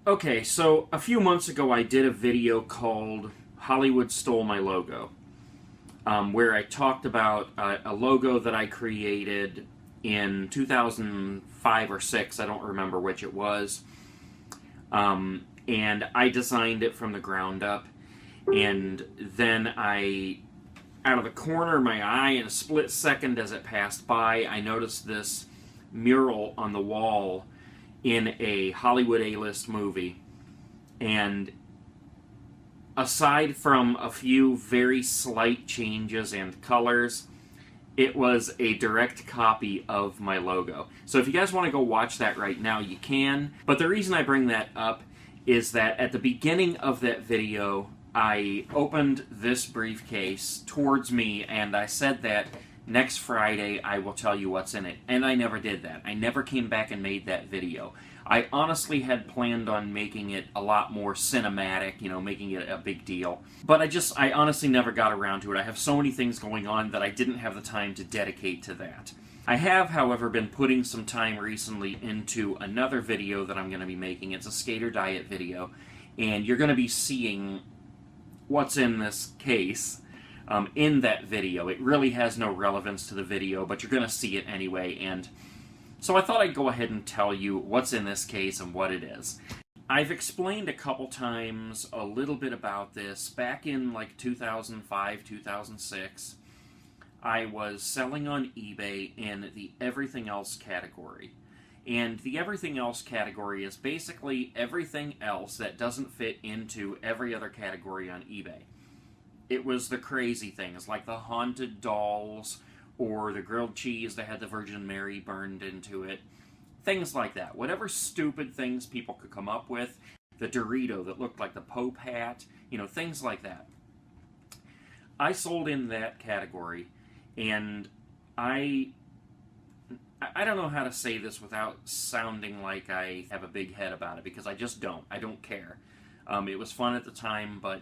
Okay, so a few months ago I did a video called Hollywood Stole My Logo, where I talked about a logo that I created in 2005 or 6, I don't remember which it was, and I designed it from the ground up, and then out of the corner of my eye, in a split second as it passed by, I noticed this mural on the wall in a Hollywood A-list movie. And aside from a few very slight changes and colors, it was a direct copy of my logo. So if you guys want to go watch that right now, you can. But the reason I bring that up is that at the beginning of that video, I opened this briefcase towards me and I said that next Friday I will tell you what's in it. And I never did that. I never came back and made that video. I honestly had planned on making it a lot more cinematic, making it a big deal. But I honestly never got around to it. I have so many things going on that I didn't have the time to dedicate to that. I have, however, been putting some time recently into another video that I'm going to be making. It's a skater diet video. And you're going to be seeing what's in this case in that video. It really has no relevance to the video, but you're going to see it anyway. And so I thought I'd go ahead and tell you what's in this case and what it is. I've explained a couple times a little bit about this. Back in like 2005, 2006, I was selling on eBay in the everything else category. And the everything else category is basically everything else that doesn't fit into every other category on eBay. It was the crazy things like the haunted dolls, or the grilled cheese that had the Virgin Mary burned into it. Things like that. Whatever stupid things people could come up with. The Dorito that looked like the Pope hat. Things like that. I sold in that category, and I don't know how to say this without sounding like I have a big head about it, because I just don't. I don't care. It was fun at the time, but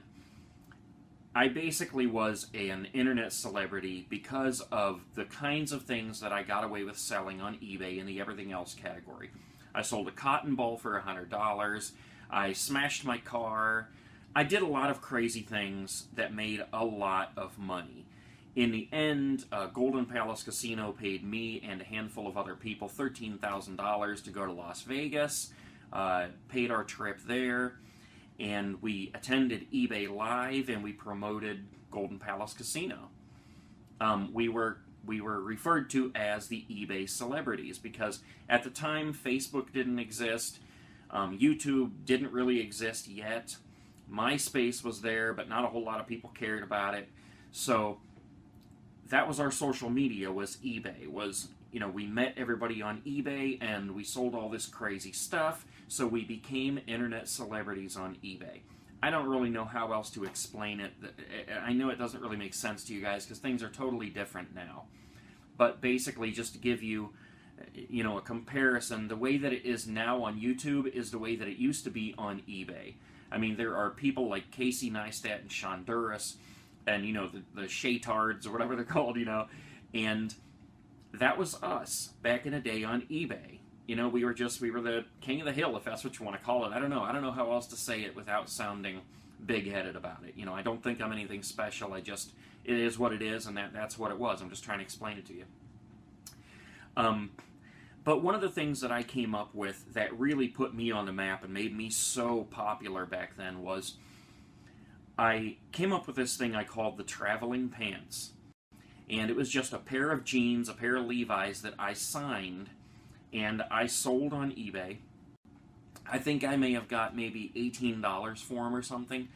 I basically was an internet celebrity because of the kinds of things that I got away with selling on eBay in the everything else category. I sold a cotton ball for $100. I smashed my car. I did a lot of crazy things that made a lot of money. In the end, Golden Palace Casino paid me and a handful of other people $13,000 to go to Las Vegas, paid our trip there, and we attended eBay Live, and we promoted Golden Palace Casino. We were referred to as the eBay celebrities because at the time Facebook didn't exist, YouTube didn't really exist yet, MySpace was there, but not a whole lot of people cared about it. So that was our social media, was eBay. We met everybody on eBay and we sold all this crazy stuff, so we became internet celebrities on eBay. I don't really know how else to explain it. I know it doesn't really make sense to you guys because things are totally different now. But basically, just to give you, a comparison, the way that it is now on YouTube is the way that it used to be on eBay. I mean, there are people like Casey Neistat and Shonduras and, the Shaytards or whatever they're called, and that was us back in a day on eBay. We were the king of the hill, if that's what you want to call it. I don't know how else to say it without sounding big-headed about it. I don't think I'm anything special. It is what it is, and that's what it was. I'm just trying to explain it to you. But one of the things that I came up with that really put me on the map and made me so popular back then was I came up with this thing I called the traveling pants. And it was just a pair of jeans, a pair of Levi's that I signed and I sold on eBay. I think I may have got maybe $18 for them or something.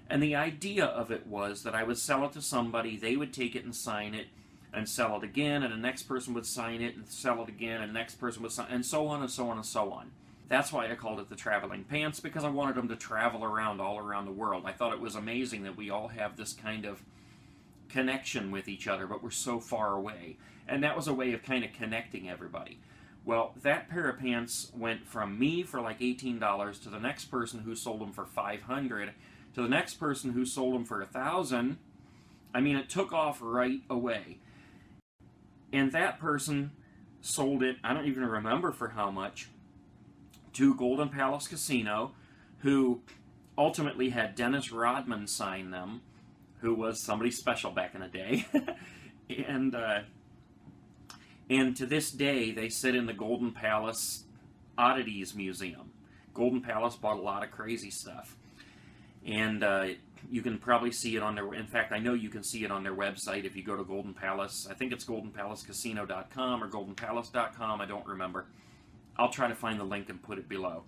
And the idea of it was that I would sell it to somebody, they would take it and sign it, and sell it again, and the next person would sign it and sell it again, and the next person would sign it, and so on and so on and so on. That's why I called it the traveling pants, because I wanted them to travel around all around the world. I thought it was amazing that we all have this kind of connection with each other, but we're so far away. And that was a way of kind of connecting everybody. Well, that pair of pants went from me for like $18 to the next person who sold them for $500 to the next person who sold them for $1,000. I mean, it took off right away. And that person sold it, I don't even remember for how much, to Golden Palace Casino, who ultimately had Dennis Rodman sign them, who was somebody special back in the day. And to this day, they sit in the Golden Palace Oddities Museum. Golden Palace bought a lot of crazy stuff. And you can probably see it on their... In fact, I know you can see it on their website if you go to Golden Palace. I think it's goldenpalacecasino.com or goldenpalace.com. I don't remember. I'll try to find the link and put it below.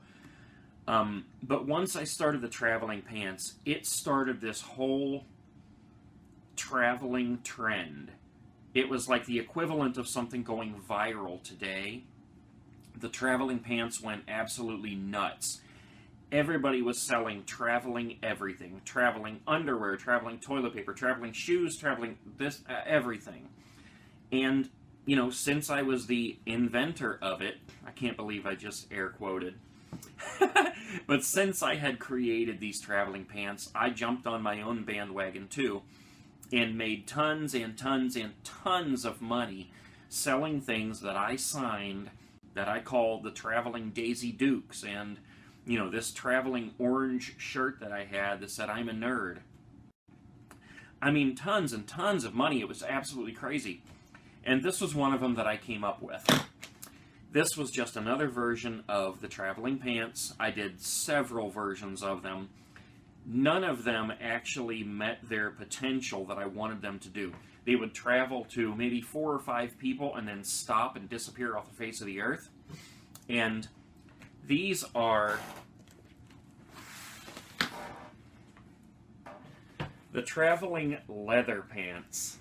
But once I started the traveling pants, it started this whole traveling trend. It was like the equivalent of something going viral today. The traveling pants went absolutely nuts. Everybody was selling traveling everything. Traveling underwear, traveling toilet paper, traveling shoes, traveling this, everything. And, you know, since I was the inventor of it, I can't believe I just air quoted, but since I had created these traveling pants, I jumped on my own bandwagon too, and made tons and tons and tons of money selling things that I signed that I called the Traveling Daisy Dukes, and, you know, this traveling orange shirt that I had that said, "I'm a nerd." I mean, tons and tons of money. It was absolutely crazy. And this was one of them that I came up with. This was just another version of the traveling pants. I did several versions of them. None of them actually met their potential that I wanted them to do. They would travel to maybe 4 or 5 people and then stop and disappear off the face of the earth. And these are the traveling leather pants.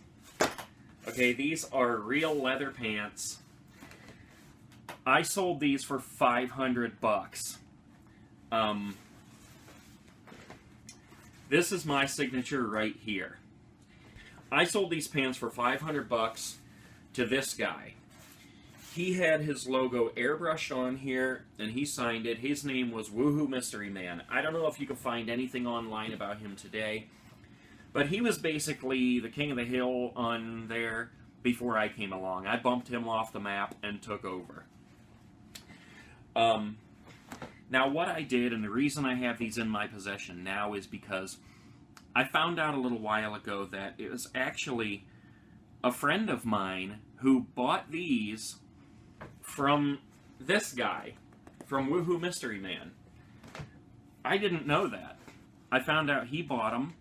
Okay, these are real leather pants. I sold these for $500. This is my signature right here. I sold these pants for $500 to this guy. He had his logo airbrushed on here, and he signed it. His name was Woohoo Mystery Man. I don't know if you can find anything online about him today, but he was basically the king of the hill on there before I came along. I bumped him off the map and took over. Now, what I did, and the reason I have these in my possession now, is because I found out a little while ago that it was actually a friend of mine who bought these from this guy, from Woohoo Mystery Man. I didn't know that. I found out he bought them.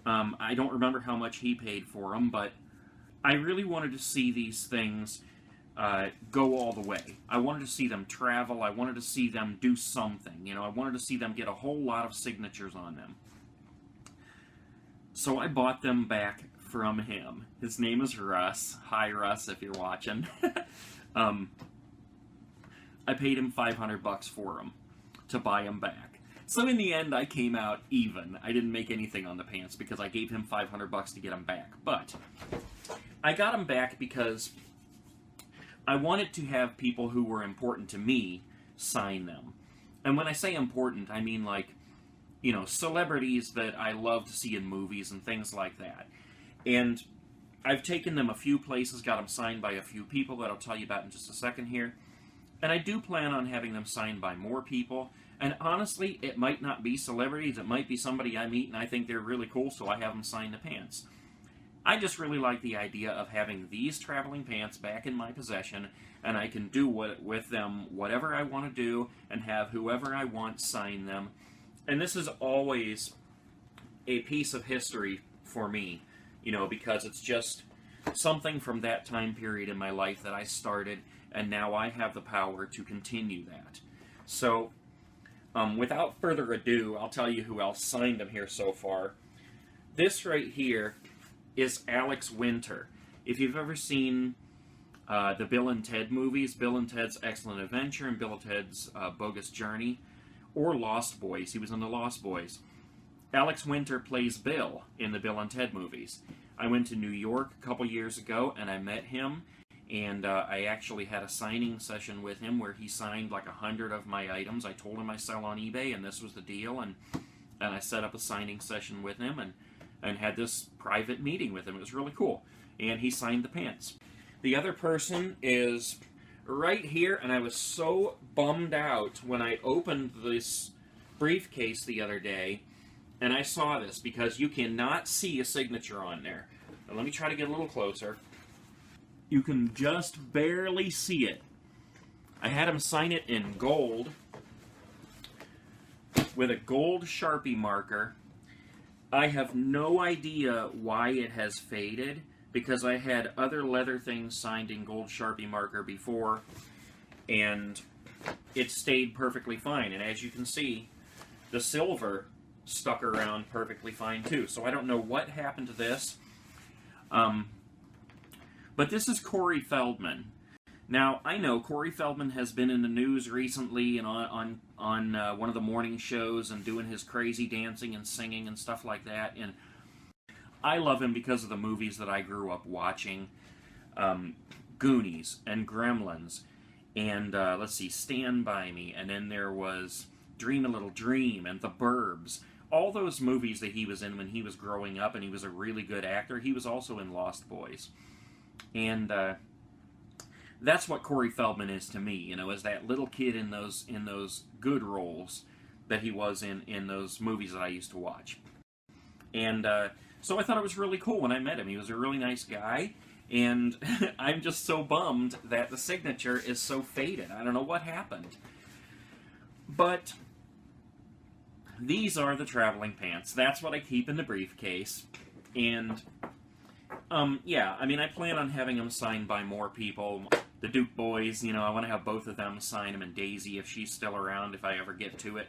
I don't remember how much he paid for them, but I really wanted to see these things go all the way. I wanted to see them travel. I wanted to see them do something. You know, I wanted to see them get a whole lot of signatures on them. So I bought them back from him. His name is Russ. Hi, Russ, if you're watching. I paid him $500 for them to buy them back. So in the end, I came out even. I didn't make anything on the pants because I gave him $500 to get them back. But I got them back because I wanted to have people who were important to me sign them. And when I say important, I mean like, you know, celebrities that I love to see in movies and things like that. And I've taken them a few places, got them signed by a few people that I'll tell you about in just a second here. And I do plan on having them signed by more people. And honestly, it might not be celebrities. It might be somebody I meet and I think they're really cool, so I have them sign the pants. I just really like the idea of having these traveling pants back in my possession, and I can do with them whatever I want to do and have whoever I want sign them. And this is always a piece of history for me, you know, because it's just something from that time period in my life that I started, and now I have the power to continue that. So, without further ado, I'll tell you who else signed them here so far. This right here is Alex Winter. If you've ever seen the Bill and Ted movies, Bill and Ted's Excellent Adventure and Bill and Ted's Bogus Journey, or Lost Boys, he was in the Lost Boys. Alex Winter plays Bill in the Bill and Ted movies. I went to New York a couple years ago and I met him, and I actually had a signing session with him where he signed like 100 of my items. I told him I sell on eBay and this was the deal, and I set up a signing session with him and had this private meeting with him. It was really cool. And he signed the pants. The other person is right here, and I was so bummed out when I opened this briefcase the other day, and I saw this, because you cannot see a signature on there. Now, let me try to get a little closer. You can just barely see it. I had him sign it in gold, with a gold Sharpie marker. I have no idea why it has faded, because I had other leather things signed in gold Sharpie marker before, and it stayed perfectly fine. And as you can see, the silver stuck around perfectly fine too. So I don't know what happened to this. But this is Corey Feldman. Now, I know Corey Feldman has been in the news recently and on one of the morning shows and doing his crazy dancing and singing and stuff like that. And I love him because of the movies that I grew up watching. Goonies and Gremlins. And, let's see, Stand By Me. And then there was Dream a Little Dream and The Burbs. All those movies that he was in when he was growing up, and he was a really good actor. He was also in Lost Boys. And, that's what Corey Feldman is to me, you know, as that little kid in those good roles that he was in those movies that I used to watch. And so I thought it was really cool when I met him. He was a really nice guy, and I'm just so bummed that the signature is so faded. I don't know what happened. But these are the traveling pants. That's what I keep in the briefcase. And yeah, I mean, I plan on having them signed by more people. The Duke boys, you know, I want to have both of them sign them, and Daisy, if she's still around, if I ever get to it.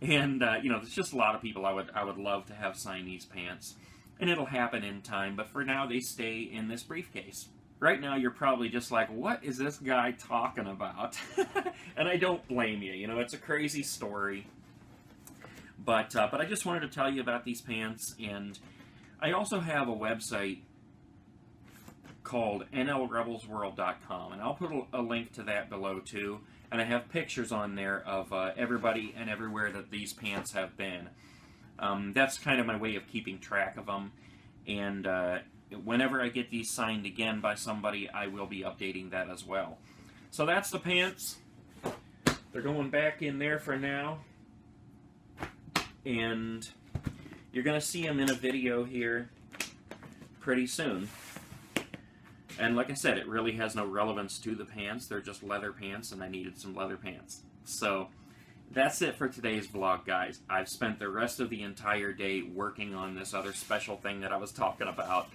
And, you know, there's just a lot of people I would love to have sign these pants. And it'll happen in time, but for now, they stay in this briefcase. Right now, you're probably just like, what is this guy talking about? And I don't blame you, you know, it's a crazy story. But I just wanted to tell you about these pants, and I also have a website called nlrebelsworld.com, and I'll put a link to that below too, and I have pictures on there of everybody and everywhere that these pants have been. That's kind of my way of keeping track of them, and whenever I get these signed again by somebody, I will be updating that as well. So that's the pants. They're going back in there for now, and you're going to see them in a video here pretty soon. And like I said, it really has no relevance to the pants. They're just leather pants, and I needed some leather pants. So that's it for today's vlog, guys. I've spent the rest of the entire day working on this other special thing that I was talking about,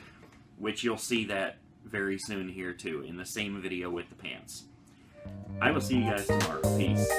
which you'll see that very soon here too, in the same video with the pants. I will see you guys tomorrow. Peace.